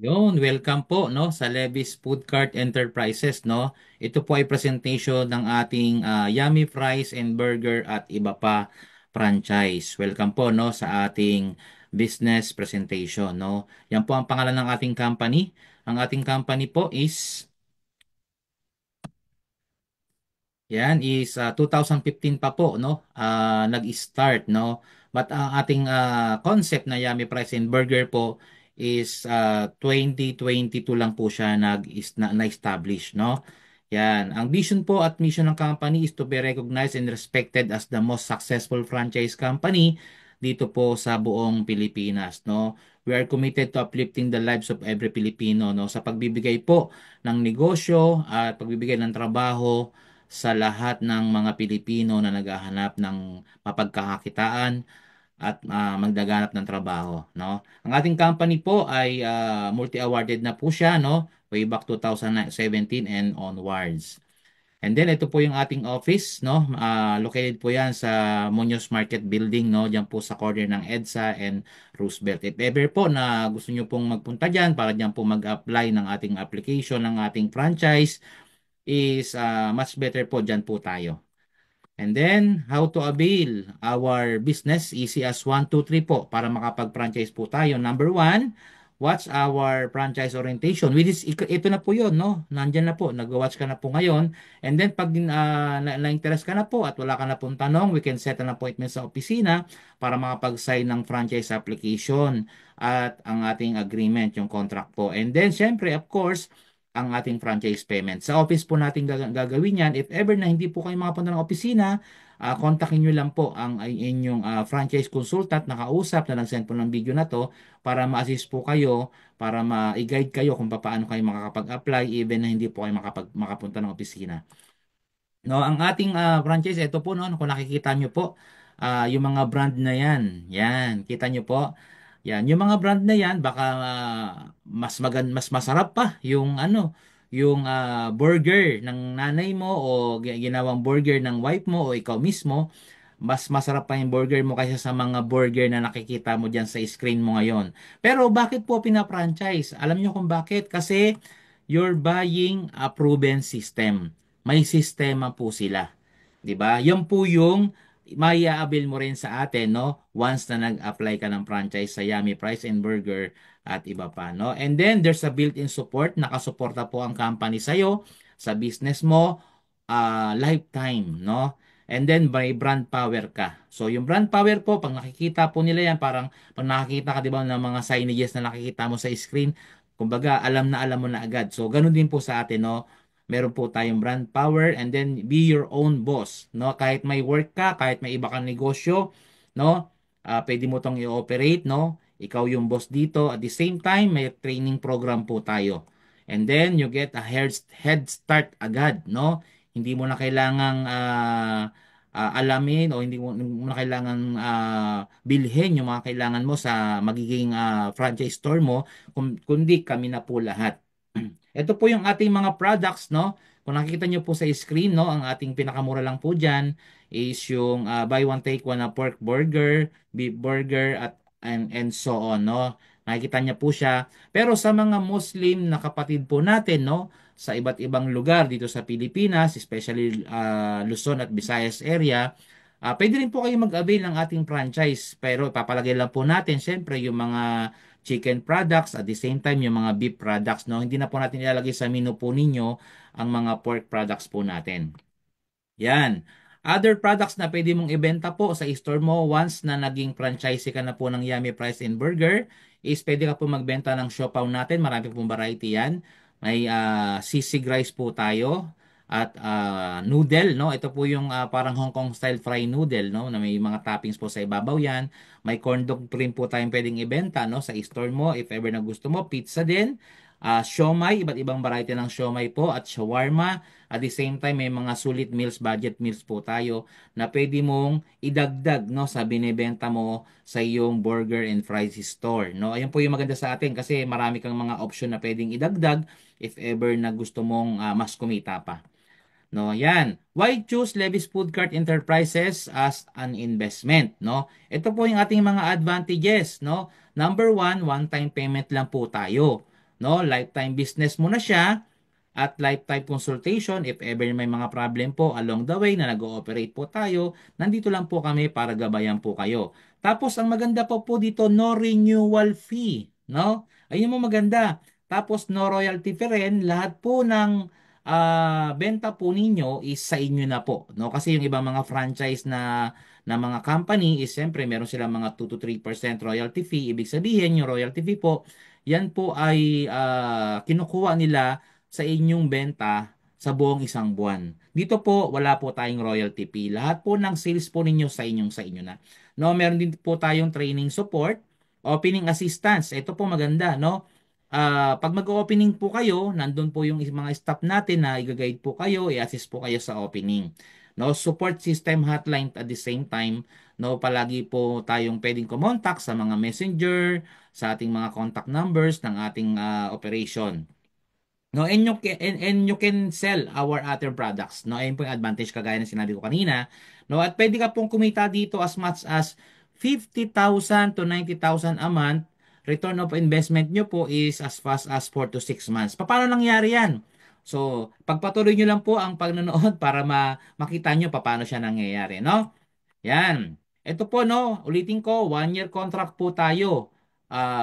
Yun, welcome po no sa Levi's Food Cart Enterprises no. Ito po ay presentation ng ating Yummy Fries and Burger at iba pa franchise. Welcome po no sa ating business presentation no. Yan po ang pangalan ng ating company. Ang ating company po is yan is 2015 pa po no, nag-start no. But ang ating concept na Yummy Fries and Burger po is 2022 lang po siya na-establish no. Yan, ang vision po at mission ng company is to be recognized and respected as the most successful franchise company dito po sa buong Pilipinas no. We are committed to uplifting the lives of every Filipino no sa pagbibigay po ng negosyo at pagbibigay ng trabaho sa lahat ng mga Pilipino na naghahanap ng mapagkakakitaan at magdaganap ng trabaho, no? Ang ating company po ay multi-awarded na po siya, no? Way back 2017 and onwards. And then ito po yung ating office, no? Located po 'yan sa Muñoz Market Building, no? Diyan po sa corner ng EDSA and Roosevelt. If ever po na gusto niyo pong magpunta diyan para diyan po mag-apply ng ating application ng ating franchise, is much better po dyan po tayo. And then, how to avail our business, easy as 1, 2, 3 po para makapag-franchise po tayo. Number 1, watch our franchise orientation, which is, ito na po yun, no? Nandyan na po, nag-watch ka na po ngayon. And then, pag na-interest ka na po at wala ka na pong tanong, we can set an appointment sa opisina para makapag-sign ng franchise application at ang ating agreement, yung contract po. And then, syempre, of course, ang ating franchise payment. Sa office po natin gagawin yan. If ever na hindi po kayo makapunta ng opisina, kontakin nyo lang po ang inyong franchise consultant na kausap na nag-send po ng video na to para ma-assist po kayo, para ma-guide kayo kung paano kayo makakapag-apply even na hindi po kayo makapunta ng opisina. No, ang ating franchise, ito po no, kung nakikita nyo po, yung mga brand na yan. Yan, kita nyo po. Yan, yung mga brand na yan, baka mas masarap pa yung ano, yung burger ng nanay mo o ginawang burger ng wife mo o ikaw mismo, mas masarap pa yung burger mo kaysa sa mga burger na nakikita mo diyan sa screen mo ngayon. Pero bakit po pina-franchise? Alam niyo kung bakit? Kasi you're buying a proven system. May sistema po sila. 'Di ba? 'Yan po yung mai-avail mo rin sa atin, no? Once na nag-apply ka ng franchise sa Yummy Fries and Burger at iba pa, no? And then there's a built-in support, nakasuporta po ang company sa iyo sa business mo lifetime, no? And then by brand power ka. So yung brand power po, pag nakikita po nila yan, parang pag nakikita ka 'di ba ng mga signages na nakikita mo sa screen, kumbaga alam mo na agad. So ganun din po sa atin, no? Meron po tayong brand power and then be your own boss, no? Kahit may work ka, kahit may iba kang negosyo, no? Pwede mo tong i-operate, no? Ikaw yung boss dito. At the same time, may training program po tayo. And then you get a head start agad, no? Hindi mo na kailangang alamin o hindi mo na kailangang bilhin yung mga kailangan mo sa magiging franchise store mo, kundi kami na po lahat. Ito po yung ating mga products, no? Kung nakikita nyo po sa screen, no, ang ating pinakamura lang po dyan is yung buy one take one na pork burger, beef burger, at and so on, no? Nakikita niya po siya. Pero sa mga Muslim na kapatid po natin, no, sa iba't ibang lugar dito sa Pilipinas, especially Luzon at Visayas area, pwede rin po kayo mag-avail ng ating franchise. Pero ipapalagay lang po natin, syempre, yung mga chicken products at the same time yung mga beef products, no? Hindi na po natin ilalagay sa menu po ninyo ang mga pork products po natin. Yan. Other products na pwede mong ibenta po sa store mo once na naging franchisee ka na po ng Yummy Fries and Burger is pwede ka po magbenta ng siopaw natin. Marami pong variety yan. May sisig rice po tayo at noodle, no? Ito po yung parang Hong Kong style fry noodle, no? Na may mga toppings po sa ibabaw yan. May corn dog rin po tayong pwedeng ibenta, no? Sa store mo if ever na gusto mo. Pizza din. Siomay, iba't ibang variety ng siomay po at shawarma. At the same time, may mga sulit meals, budget meals po tayo na pwede mong idagdag no, sa binebenta mo sa iyong burger and fries store. No? Ayun po yung maganda sa atin kasi marami kang mga option na pwedeng idagdag if ever na gusto mong mas kumita pa. No, yan. Why choose Levi's Food Cart Enterprises as an investment, no? Ito po yung ating mga advantages, no? Number one time payment lang po tayo. no? Lifetime business mo na siya at lifetime consultation if ever may mga problem po along the way na nag-ooperate po tayo, nandito lang po kami para gabayan po kayo. Tapos ang maganda po dito, no renewal fee, no? Ayun mo maganda. Tapos no royalty fee rin, lahat po ng benta po ninyo is sa inyo na po, no? Kasi yung ibang mga franchise na mga company is siyempre meron silang mga 2 to 3% royalty fee. Ibig sabihin yung royalty fee po, yan po ay kinukuha nila sa inyong benta sa buong isang buwan. Dito po, wala po tayong royalty fee. Lahat po ng sales po ninyo sa inyo na. No, meron din po tayong training support, opening assistance. Ito po maganda, no? Pag mag-opening po kayo, nandun po yung mga staff natin na i-guide po kayo, i-assist po kayo sa opening. No, support system hotline at the same time, no, palagi po tayong pwedeng kumontak sa mga messenger, sa ating mga contact numbers ng ating operation. No, and you can sell our other products. No, ayun po yung advantage kagaya ng sinabi ko kanina. No, at pwede ka pong kumita dito as much as 50,000 to 90,000 a month. Return of investment nyo po is as fast as 4 to 6 months. Paano nangyari yan? So, pagpatuloy nyo lang po ang pagnonood para makita nyo paano siya nangyayari, no? Yan. Ito po no, ulitin ko, 1 year contract po tayo.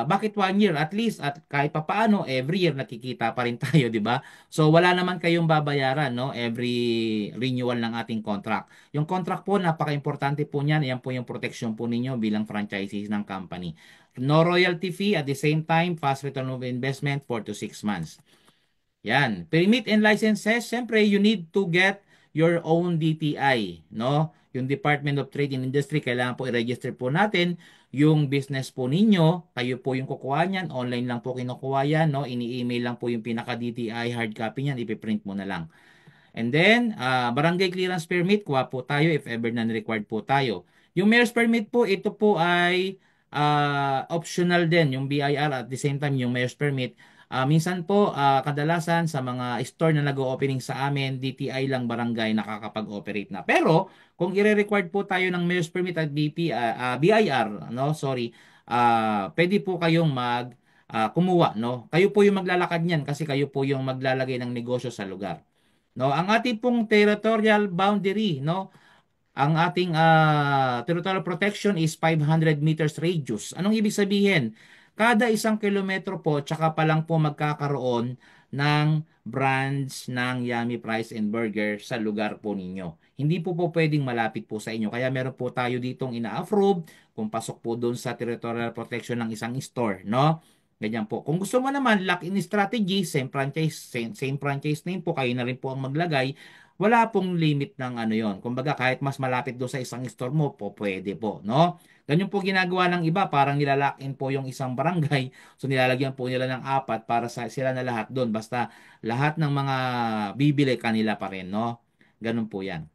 Bakit 1 year? At least at kahit papaano every year nakikita pa rin tayo, di ba? So wala naman kayong babayaran no every renewal ng ating contract. Yung contract po napaka-importante po niyan. Yan po yung protection po ninyo bilang franchisees ng company. No royalty fee at the same time fast return of investment 4 to 6 months. Yan. Permit and licenses, siyempre you need to get your own DTI, no? Yung Department of Trade and Industry, kailangan po i-register po natin yung business po ninyo. Kayo po yung kukuha niyan. Online lang po kinukuha yan, no? Ini-email lang po yung pinaka-DTI hard copy niyan. Ipiprint mo na lang. And then, barangay clearance permit, kuha po tayo if ever non-required po tayo. Yung mayor's permit po, ito po ay optional din, yung BIR at the same time yung mayor's permit. Minsan po, kadalasan sa mga store na nag-o-opening sa amin, DTI lang barangay nakakapag-operate na. Pero, kung i-required po tayo ng mayor's permit at BIR, no, sorry, pwede po kayong kumuha, no? Kayo po yung maglalakad niyan kasi kayo po yung maglalagay ng negosyo sa lugar. No, ang ating pong territorial boundary, no? Ang ating territorial protection is 500 meters radius. Anong ibig sabihin? Kada 1 kilometro po, tsaka pa lang po magkakaroon ng branch ng Yummy Fries and Burger sa lugar po ninyo. Hindi po pwedeng malapit po sa inyo. Kaya meron po tayo ditong ina-approve kung pasok po doon sa territorial protection ng isang store, no? Ganyan po. Kung gusto mo naman, lock-in strategy, same franchise name po, kayo na rin po ang maglagay. Wala pong limit ng ano yon. Kumbaga kahit mas malapit doon sa isang store mo po, pwede po, no? Ganyan po ginagawa ng iba, parang nilalock-in po yung isang barangay. So nilalagyan po nila ng apat para sa sila na lahat doon. Basta lahat ng mga bibili kanila pa rin, no? Ganun po 'yan.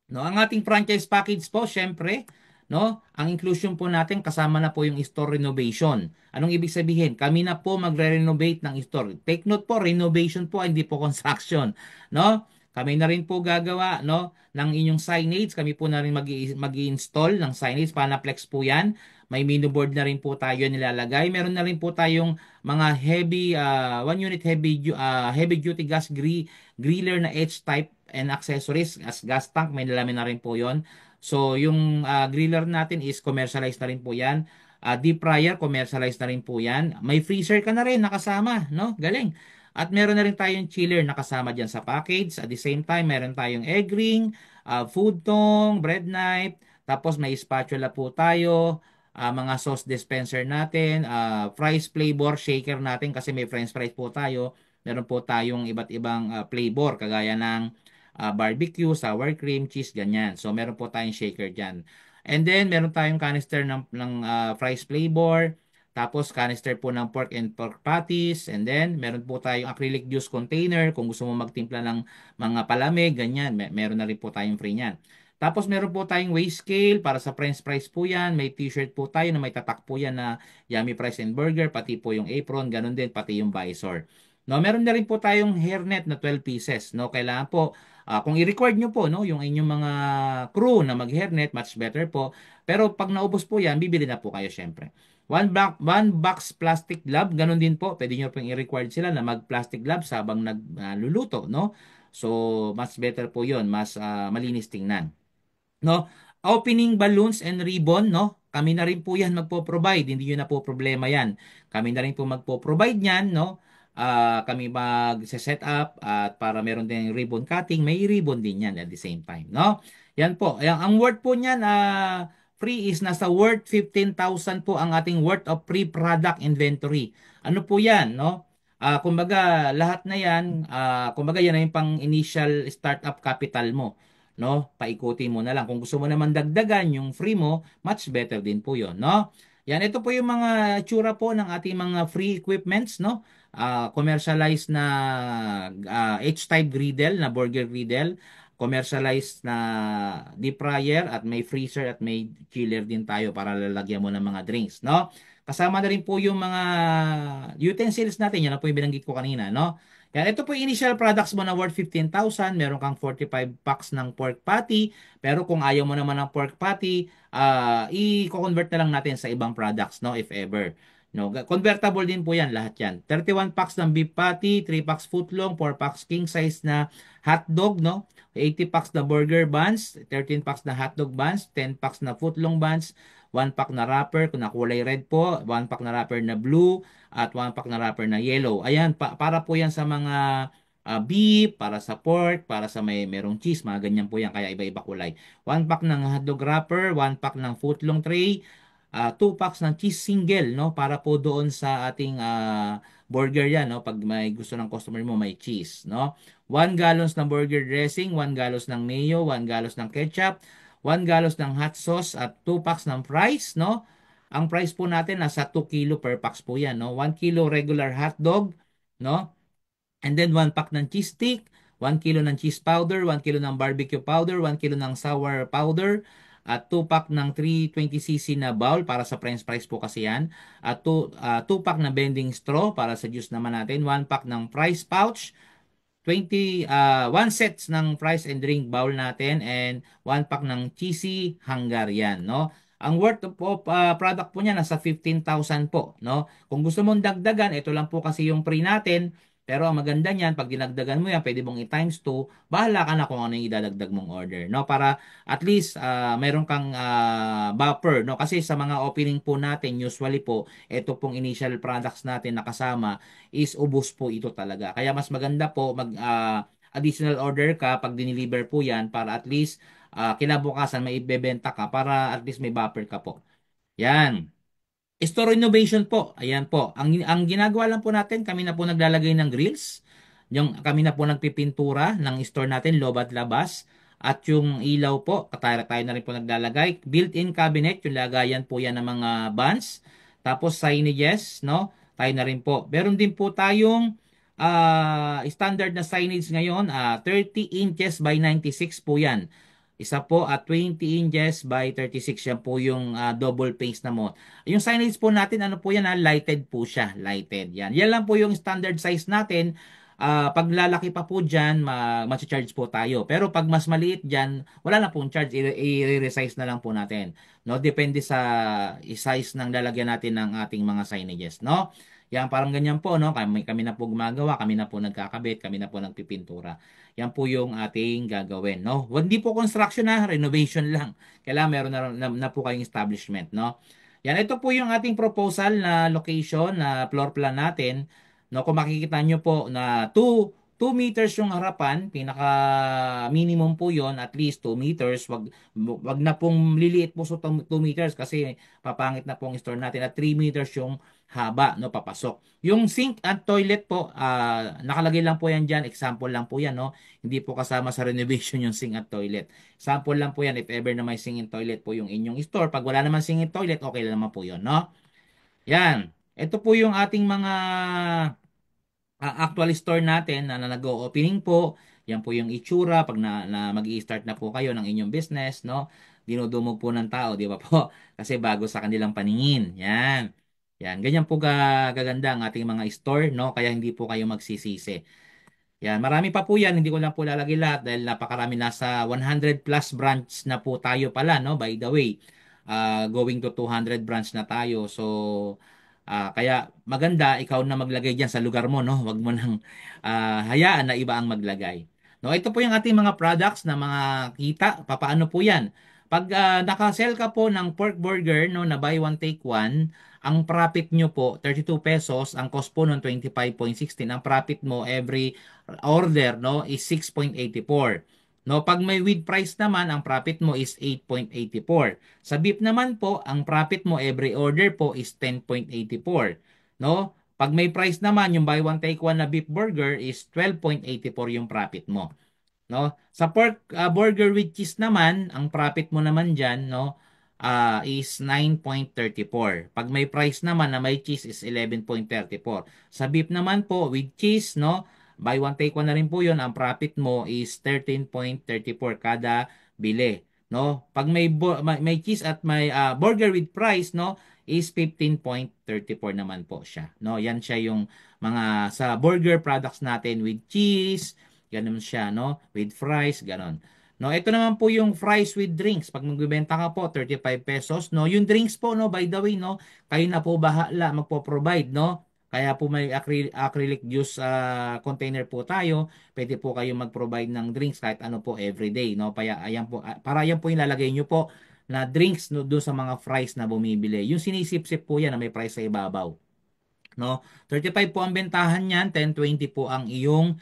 No, ang ating franchise package po, syempre, no, ang inclusion po natin kasama na po yung store renovation. Anong ibig sabihin? Kami na po magre-renovate ng store. Take note po, renovation po, hindi po construction, no? Kami na rin po gagawa, no, ng inyong signage. Kami po na rin mag-i-install ng signage. Panaplex po 'yan. May menu board na rin po tayo nilalagay. Meron na rin po tayong mga heavy, one unit heavy duty griller na H-type and accessories as gas tank. May nalamin na rin po yon. So, yung griller natin is commercialized na rin po yan. Deep fryer, commercialized na rin po yan. May freezer ka na rin nakasama, no? Galing. At meron na rin tayong chiller nakasama dyan sa package. At the same time, meron tayong egg ring, food tong, bread knife, tapos may spatula po tayo, mga sauce dispenser natin, fries flavor shaker natin kasi may french fries po tayo. Meron po tayong iba't ibang flavor kagaya ng barbecue, sour cream, cheese, ganyan. So meron po tayong shaker dyan. And then meron tayong canister ng fries flavor, tapos canister po ng pork and pork patties, and then meron po tayong acrylic juice container kung gusto mo magtimpla ng mga palamig, ganyan. Meron na rin po tayong free niyan. Tapos meron po tayong weigh scale para sa french fries po yan. May t-shirt po tayo na may tatak po yan na Yummy Fries and Burger, pati po yung apron, ganun din, pati yung visor. No, meron na rin po tayong hairnet na 12 pieces. No, kailangan po kung i-record nyo po no, yung inyong mga crew na mag-hairnet, much better po. Pero pag naubos po yan, bibili na po kayo syempre. One box plastic glove, ganun din po. Pwede nyo pong i-required sila na mag-plastic gloves habang nagluluto, no? So, mas better po yon, mas malinis tingnan. No? Opening balloons and ribbon, no? Kami na rin po yan magpo-provide, hindi yun na po problema yan. Kami na rin po magpo-provide yan, no? Kami mag-set up at para meron din ribbon cutting, may ribbon din yan at the same time, no? Yan po. Ang worth po niyan, free is nasa worth 15,000 po ang ating worth of free product inventory. Ano po yan, no? Kumbaga, lahat na yan, kumbaga yan na yung pang initial startup capital mo, no? Paikutin mo na lang. Kung gusto mo naman dagdagan yung free mo, much better din po 'yon, no? Yan, ito po yung mga tsura po ng ating mga free equipments, no? Commercialized na H-type griddle, na burger griddle, commercialized na deep fryer at may freezer at may chiller din tayo para lalagyan mo ng mga drinks, no? Kasama na rin po yung mga utensils natin, yan na po yung binanggit ko kanina, no? Yan, ito po yung initial products mo na worth 15,000. Meron kang 45 packs ng pork patty. Pero kung ayaw mo naman ng pork patty, i-convert na lang natin sa ibang products, no? If ever. No, convertible din po yan, lahat yan. 31 packs ng beef patty, 3 packs footlong, 4 packs king size na hotdog, no? 80 packs na burger buns, 13 packs na hotdog buns, 10 packs na footlong buns, 1 pack na wrapper, kung na kulay red po, 1 pack na wrapper na blue, at 1 pack na wrapper na yellow. Ayan, para po yan sa mga beef, para sa pork, para sa merong cheese, mga ganyan po yan, kaya iba-iba kulay. 1 pack ng hotdog wrapper, 1 pack ng footlong tray, 2 packs ng cheese single, no? Para po doon sa ating burger yan, no? Pag may gusto ng customer mo, may cheese, no? 1 gallons ng burger dressing, 1 gallons ng mayo, 1 gallons ng ketchup, 1 gallons ng hot sauce, at 2 packs ng fries, no? Ang price po natin nasa 2 kilo per packs po yan, no? 1 kilo regular hot dog, no? And then 1 pack ng cheese stick, 1 kilo ng cheese powder, 1 kilo ng barbecue powder, 1 kilo ng sour powder, at 2 pack ng 320cc na bowl para sa french fries po kasi yan. At 2 pack na bending straw para sa juice naman natin. 1 pack ng fries pouch, 1 sets ng fries and drink bowl natin, and 1 pack ng cheesy Hungarian, no? Ang worth of product po niya nasa 15,000 po, no? Kung gusto mong dagdagan, ito lang po kasi yung free natin. Pero ang maganda niyan, pag dinagdagan mo yan, pwede mong i-times 2, bahala ka na kung ano yung idadagdag mong order, no? Para at least meron kang buffer, no? Kasi sa mga opening po natin, usually po, ito pong initial products natin nakasama is ubos po ito talaga. Kaya mas maganda po mag additional order ka pag diniliver po yan para at least kinabukasan may ibebenta ka para at least may buffer ka po. Yan. Store innovation po. Ayan po. Ang ginagawa lang po natin, kami na po naglalagay ng grills. Kami na po nagpipintura ng store natin, loob at labas. At yung ilaw po, tayo na rin po naglalagay. Built-in cabinet, yung lagayan po yan ng mga buns. Tapos signages, no? Tayo na rin po. Meron din po tayong standard na signage ngayon, 30 inches by 96 po yan. Isa po at 20 inches by 36, yan po yung double face na mo. Yung signage po natin, ano po yan, lighted po siya. Lighted. Yan. Yan lang po yung standard size natin. Pag lalaki pa po dyan, charge po tayo. Pero pag mas maliit dyan, wala na pong charge. I-resize na lang po natin. No? Depende sa size ng lalagyan natin ng ating mga signages. No? Yan, parang ganyan po. No? Kami na po gumagawa, kami na po nagkakabit, kami na po nagpipintura. Yan po yung ating gagawin. No? Hindi po construction na, renovation lang. Kailangan meron na po kayong establishment. No? Yan, ito po yung ating proposal na location, na floor plan natin. No, kung makikita nyo po na 2 meters yung harapan, pinaka minimum po yon, at least 2 meters. Wag na pong liliit po sa 2 meters kasi papangit na pong store natin, at 3 meters yung haba, no, papasok. Yung sink at toilet po, nakalagay lang po yan dyan, example lang po yan, no. Hindi po kasama sa renovation yung sink at toilet. Sample lang po yan if ever na may sink and toilet po yung inyong store. Pag wala naman sink and toilet, okay lang naman po yun, no? Yan. Ito po yung ating mga actual store natin na nag-o-opening po. Yan po yung itsura pag na mag-i-start na po kayo ng inyong business, no? Dinudumog po ng tao, di ba po? Kasi bago sa kanilang paningin. Yan. Yan, ganyan po gaganda ang ating mga store, no? Kaya hindi po kayo magsisisi. Yan, marami pa po yan, hindi ko lang po lalagay lahat dahil napakarami, nasa 100 plus branch na po tayo pala, no? By the way. going to 200 branch na tayo. So, kaya maganda ikaw na maglagay diyan sa lugar mo, no? Wag mo nang hayaan na iba ang maglagay. No, ito po yung ating mga products na mga kita. Papaano po 'yan? Pag naka-sell ka po ng pork burger, no, na buy one take one, ang profit nyo po 32 pesos, ang cost po nun 25.16. Ang profit mo every order, no, is 6.84. No, pag may with price naman, ang profit mo is 8.84. Sa beef naman po, ang profit mo every order po is 10.84. No? Pag may price naman, yung buy one take one na beef burger is 12.84 yung profit mo. No? Sa pork burger with cheese naman, ang profit mo naman diyan, no, is 9.34. Pag may price naman na may cheese is 11.34. Sa beef naman po with cheese, no, buy one take one na rin po 'yon, ang profit mo is 13.34 kada bili, no? Pag may cheese at may burger with price, no, is 15.34 naman po siya. No, yan siya yung mga sa burger products natin with cheese, ganun siya, no? With fries, ganun. No, ito naman po yung fries with drinks. Pag magbebenta ka po, 35 pesos, no? Yung drinks po, no, by the way, no, kayo na po bahala magpo-provide, no? Kaya po may acrylic juice container po tayo. Pwede po kayo mag-provide ng drinks kahit ano po everyday, no? Para ayan po yung lalagay nyo po na drinks no, doon sa mga fries na bumibili. Yung sinisip-sip po yan na may price sa ibabaw. No? 35 po ang bentahan niyan, 10-20 po ang iyong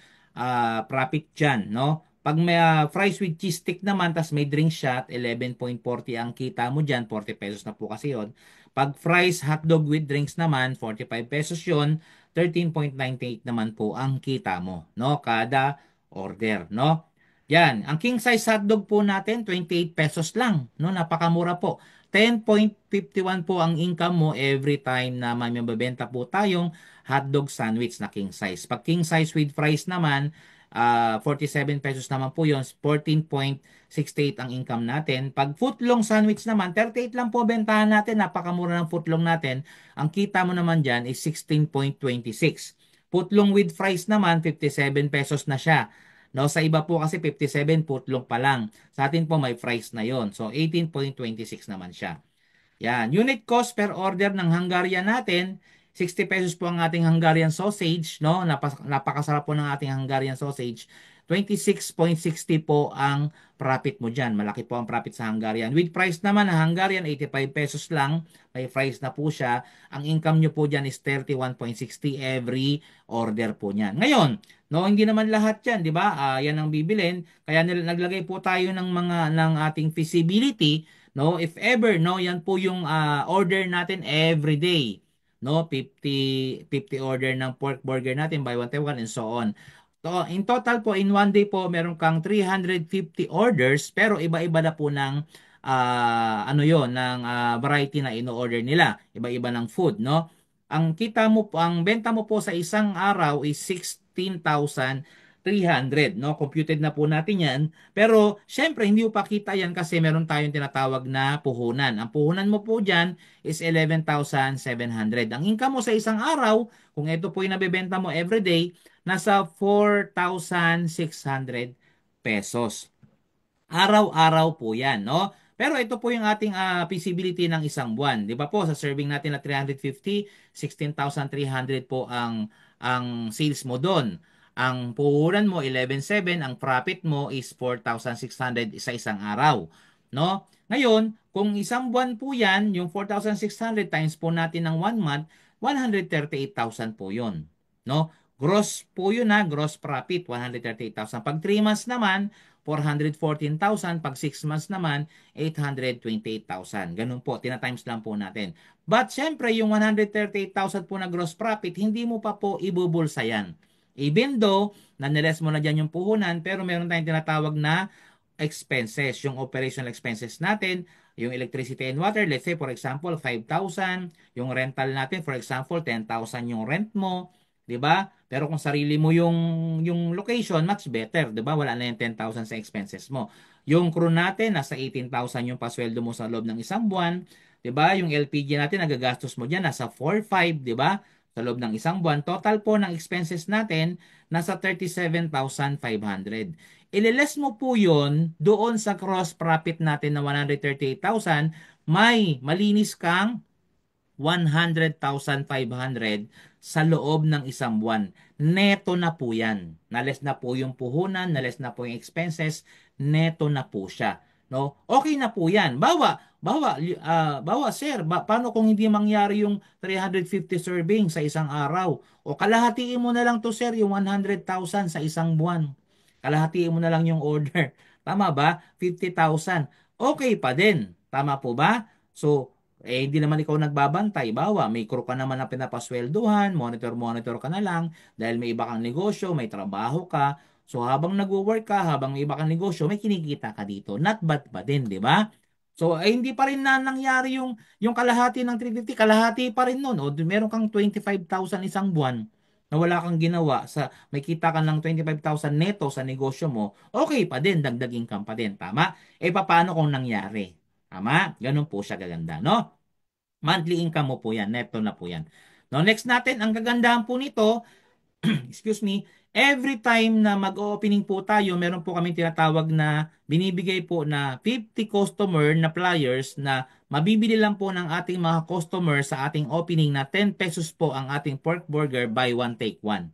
profit diyan, no? Pag may fries with cheese stick naman, tas may drink shot, 11.40 ang kita mo diyan, 40 pesos na po kasi 'yon. Pag fries hotdog with drinks naman, 45 pesos 'yon, 13.98 naman po ang kita mo, no? Kada order, no? Yan, ang king size hotdog po natin, 28 pesos lang, no? Napakamura po. 10.51 po ang income mo every time na may mabebenta po tayong hotdog sandwich na king size. Pag king size with fries naman, 47 pesos naman po yun. 14.68 ang income natin. Pag footlong sandwich naman, 38 lang po bentahan natin. Napakamura ng footlong natin. Ang kita mo naman dyan is 16.26. Footlong with fries naman, 57 pesos na siya. No, sa iba po kasi 57 footlong pa lang. Sa atin po may fries na yon. So 18.26 naman siya. Yan. Unit cost per order ng Hungarian natin, 60 pesos po ang ating Hungarian sausage, no? Napakasarap po ng ating Hungarian sausage. 26.60 po ang profit mo dyan. Malaki po ang profit sa Hungarian. With price naman, ang Hungarian, 85 pesos lang. May fries na po siya. Ang income nyo po dyan is 31.60 every order po niyan. Ngayon, no, hindi naman lahat yan, di ba? Yan ang bibilin. Kaya naglagay po tayo ng ating feasibility. No, if ever, no, yan po yung order natin every day. No, 50 order ng pork burger natin, buy one take one and so on. So, in total po, in one day po, meron kang 350 orders, pero iba-iba na po ng ano yon ng variety na ino-order nila. Iba-iba ng food, no? Ang kita mo po, ang benta mo po sa isang araw is 16,300, no? Computed na po natin yan. Pero, syempre, hindi mo pa kita yan kasi meron tayong tinatawag na puhunan. Ang puhunan mo po dyan is 11,700. Ang income mo sa isang araw, kung ito po yung nabibenta mo everyday, nasa 4,600 pesos. Araw-araw po yan, no? Pero ito po yung ating feasibility ng isang buwan. Di ba po, sa serving natin na 350, 16,300 po ang sales mo doon. Ang puhuran mo, 11,700. Ang profit mo is 4,600 sa isang araw. No? Ngayon, kung isang buwan po yan, yung 4,600 times po natin ng 1 month, 138,000 po yun. No? Gross po yun ha, gross profit, 138,000. Pag 3 months naman, 414,000. Pag 6 months naman, 828,000. Ganun po, tinatimes lang po natin. But syempre, yung 138,000 po na gross profit, hindi mo pa po ibubulsa yan. Even though, naniles mo na dyan yung puhunan, pero meron tayong tinatawag na expenses, yung operational expenses natin, yung electricity and water, let's say for example 5,000, yung rental natin for example 10,000 yung rent mo, 'di ba? Pero kung sarili mo yung location, much better, 'di ba? Wala na yung 10,000 sa expenses mo. Yung crew natin nasa 18,000 yung pasweldo mo sa loob ng isang buwan, 'di ba? Yung LPG natin nagagastos mo diyan nasa 4,500, 'di ba? Sa loob ng isang buwan, total po ng expenses natin nasa 37,500. Ililes mo po yun doon sa gross profit natin na 138,000 may malinis kang 100,500 sa loob ng isang buwan. Neto na po yan. Nales na po yung puhunan, nales na po yung expenses, neto na po siya. No? Okay na po yan. Bawa sir, paano kung hindi mangyari yung 350 serving sa isang araw? O kalahatiin mo na lang to sir, yung 100,000 sa isang buwan. Kalahatiin mo na lang yung order. Tama ba? 50,000. Okay pa din. Tama po ba? So, hindi naman ikaw nagbabantay. Bawa, may crew ka naman na pinapaswelduhan, monitor ka na lang, dahil may iba kang negosyo, may trabaho ka. So, habang nag-work ka, habang may iba kang negosyo, may kinikita ka dito. Not bad pa din, di ba? So, ay hindi pa rin na nangyari yung kalahati ng 350, kalahati pa rin nun. O, meron kang 25,000 isang buwan na wala kang ginawa, may kita ka ng 25,000 neto sa negosyo mo, okay pa din, dagdag income pa din. Tama? Paano kung nangyari? Tama? Ganun po siya gaganda, no? Monthly income mo po yan. Neto na po yan. No, next natin, ang kagandahan po nito, excuse me, every time na mag-opening po tayo, meron po kami tinatawag na binibigay po na 50 customer na flyers na mabibili lang po ng ating mga customer sa ating opening na 10 pesos po ang ating pork burger, buy one take one.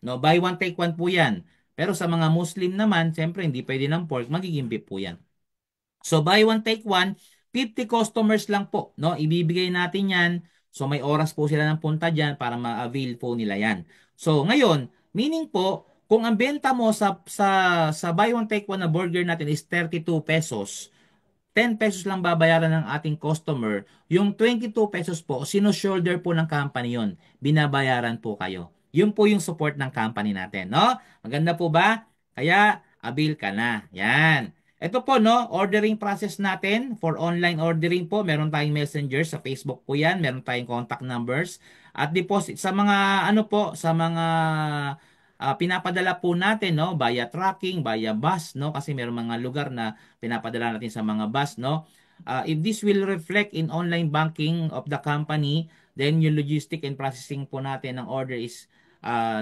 No, buy one take one po yan. Pero sa mga Muslim naman, siyempre hindi pwede ng pork, magiging beef po yan. So buy one take one, 50 customers lang po, no? Ibibigay natin 'yan. So may oras po sila ng punta diyan para ma-avail po nila 'yan. So ngayon, meaning po kung ang benta mo sa buy one take one na burger natin is 32 pesos, 10 pesos lang babayaran ng ating customer, yung 22 pesos po, sino-shoulder po ng company yon. Binabayaran po kayo. Yun po yung support ng company natin, no? Maganda po ba? Kaya, avail ka na. Yan. Ito po, no, ordering process natin for online ordering po. Meron tayong messenger sa Facebook po yan. Meron tayong contact numbers. At deposit sa mga, ano po, sa mga pinapadala po natin, no, via tracking, via bus, no, kasi meron mga lugar na pinapadala natin sa mga bus, no. If this will reflect in online banking of the company, then yung logistic and processing po natin ng order is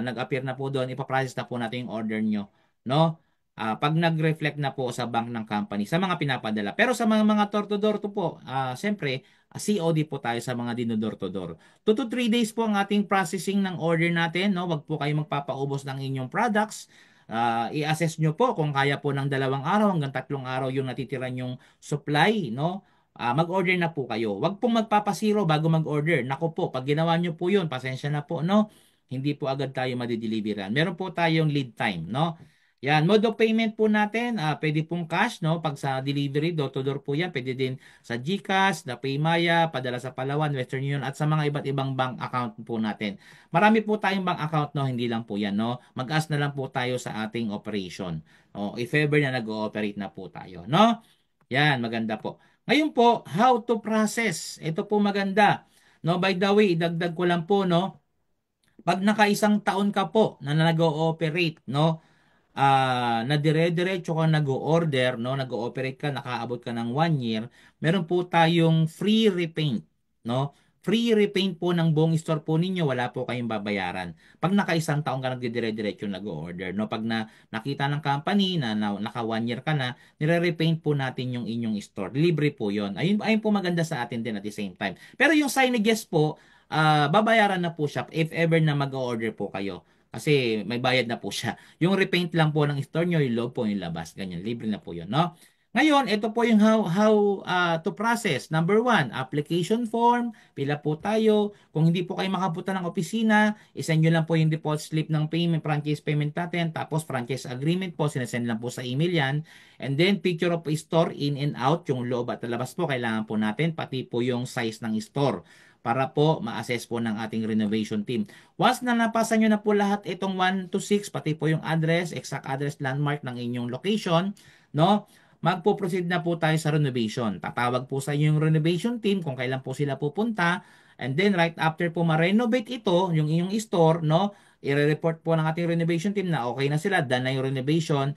nag-appear na po doon, ipaprocess na po natin yung order nyo, no? Pag nag-reflect na po sa bank ng company, sa mga pinapadala. Pero sa mga door to po, siyempre, COD po tayo sa mga dinodor to door. 2 to 3 days po ang ating processing ng order natin, no? Wag po kayo magpapaubos ng inyong products. I-assess nyo po kung kaya po ng 2 araw hanggang 3 araw yung natitira yung supply, no? Mag-order na po kayo. Wag pong magpapasiro bago mag-order. Nako po, pag ginawa nyo po yun, pasensya na po, no? Hindi po agad tayo madideliveran. Meron po tayong lead time, no? Yan, mode of payment po natin, pwede pong cash, no? Pag sa delivery, door to door po yan. Pwede din sa GCash, na Paymaya, padala sa Palawan, Western Union, at sa mga iba't ibang bank account po natin. Marami po tayong bank account, no? Hindi lang po yan, no? Mag-ask na lang po tayo sa ating operation. O, if ever na nag-ooperate na po tayo, no? Yan, maganda po. Ngayon po, how to process. Ito po maganda. No, by the way, idagdag ko lang po, no? Pag nakaisang taon ka po na nag-ooperate, no? Na dire-diretso ka nag-order, no? Nag-ooperate ka, nakaabot ka ng 1 year, meron po tayong free repaint, no? Free repaint po ng buong store po ninyo, wala po kayong babayaran. Pag naka-isang taon ka nagdidire-diretso nag-order, no? Pag nakita ng company na naka 1 year ka na, nire-repaint po natin yung inyong store. Libre po yon. Ayun po maganda sa atin din at the same time. Pero yung signages po, babayaran na po siya if ever na mag-order po kayo. Kasi may bayad na po siya. Yung repaint lang po ng store nyo, yung loob po, yung labas. Ganyan, libre na po yun, no? Ngayon, ito po yung how to process. Number 1, application form. Pila po tayo. Kung hindi po kayo makapunta ng opisina, isend nyo lang po yung deposit slip ng payment, franchise payment natin. Tapos franchise agreement po, sinasend lang po sa email yan. And then picture of store in and out, yung loob at labas po, kailangan po natin. Pati po yung size ng store para po ma-assess po ng ating renovation team. Once na napasa nyo na po lahat itong 1 to 6, pati po yung address, exact address, landmark ng inyong location, no? Magpo-proceed na po tayo sa renovation. Tatawag po sa inyo yung renovation team kung kailan po sila pupunta. And then right after po ma-renovate ito, yung inyong store, no? I-report po ng ating renovation team na okay na sila, done na yung renovation.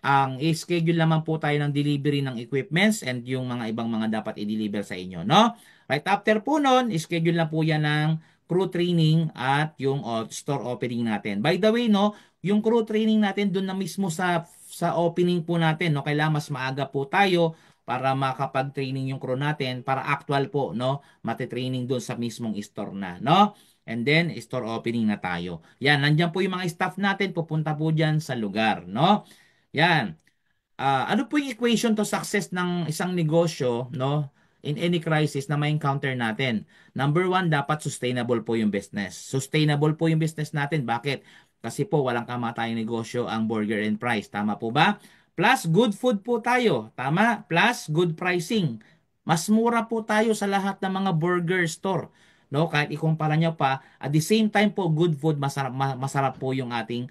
Ang i-schedule naman po tayo ng delivery ng equipments and yung mga ibang mga dapat i-deliver sa inyo, no? Right after po nun, i-schedule na po yan ng crew training at yung store opening natin. By the way, no, yung crew training natin doon na mismo sa opening po natin, no, kailangan mas maaga po tayo para makapag-training yung crew natin para actual po, no? Matitraining doon sa mismong store na, no? And then, store opening na tayo. Yan, nandyan po yung mga staff natin, pupunta po dyan sa lugar, no? Yan. Ano po yung equation to success ng isang negosyo, no? In any crisis na may encounter natin. Number one, dapat sustainable po yung business. Sustainable po yung business natin. Bakit? Kasi po walang kamatayang negosyo ang burger and price. Tama po ba? Plus, good food po tayo. Tama? Plus, good pricing. Mas mura po tayo sa lahat ng mga burger store. No, kahit ikumpara nyo pa, at the same time po, good food, masarap po yung ating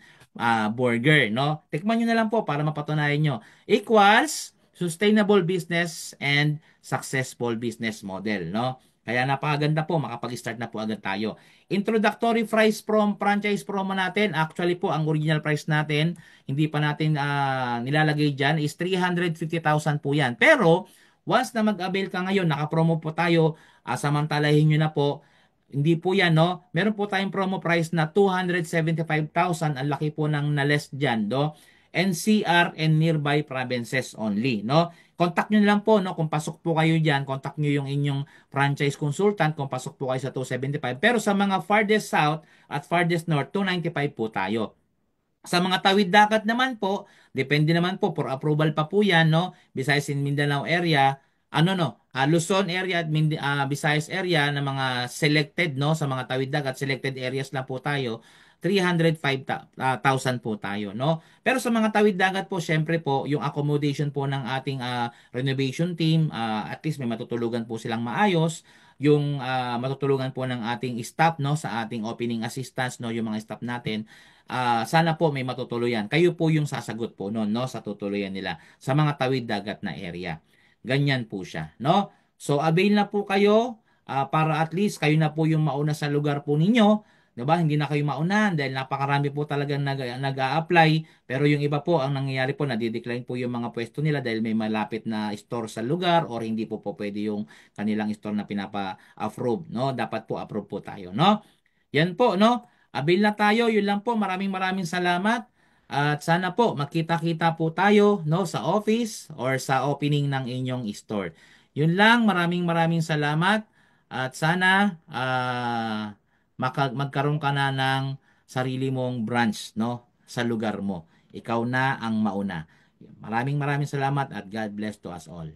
burger, no? Tikman nyo na lang po para mapatunayan nyo equals sustainable business and successful business model, no? Kaya napakaganda po, makapag-start na po agad tayo. Introductory price from franchise promo natin, actually po, ang original price natin, hindi pa natin nilalagay dyan, is 350,000 po yan. Pero, once na mag-avail ka ngayon, naka-promo po tayo, samantalahin nyo na po, hindi po yan, no? Meron po tayong promo price na 275,000. Ang laki po ng na-less dyan, no? NCR and nearby provinces only, no? Contact nyo na lang po, no? Kung pasok po kayo dyan, contact nyo yung inyong franchise consultant kung pasok po kayo sa 275. Pero sa mga farthest south at farthest north, 295 po tayo. Sa mga tawid dagat naman po, depende naman po, for approval pa po yan, no? Visayas and Mindanao area, ano no, Luzon area at Visayas area na mga selected, no? Sa mga tawid dagat, selected areas lang po tayo, 305,000 po tayo, no? Pero sa mga tawid dagat po, syempre po, yung accommodation po ng ating renovation team, at least may matutulugan po silang maayos, yung matutulungan po ng ating staff, no, sa ating opening assistance, no, yung mga staff natin, sana po may matutuluyan. Kayo po yung sasagot po noon, no, sa tutuluyan nila sa mga tawid dagat na area. Ganyan po siya, no? So avail na po kayo para at least kayo na po yung mauna sa lugar po ninyo. 'Di ba? Hindi na kayo maunahan dahil napakarami po talagang nag-a-apply, pero yung iba po ang nangyayari po nadidecline po yung mga pwesto nila dahil may malapit na store sa lugar or hindi po pwede yung kanilang store na pinapa-approve, no? Dapat po approve po tayo, no? Yan po, no? Abil na tayo. Yun lang po. Maraming maraming salamat. At sana po makita-kita po tayo, no, sa office or sa opening ng inyong store. Yun lang. Maraming maraming salamat. At sana magkaroon ka na ng sarili mong branch, no, sa lugar mo. Ikaw na ang mauna. Maraming maraming salamat at God bless to us all.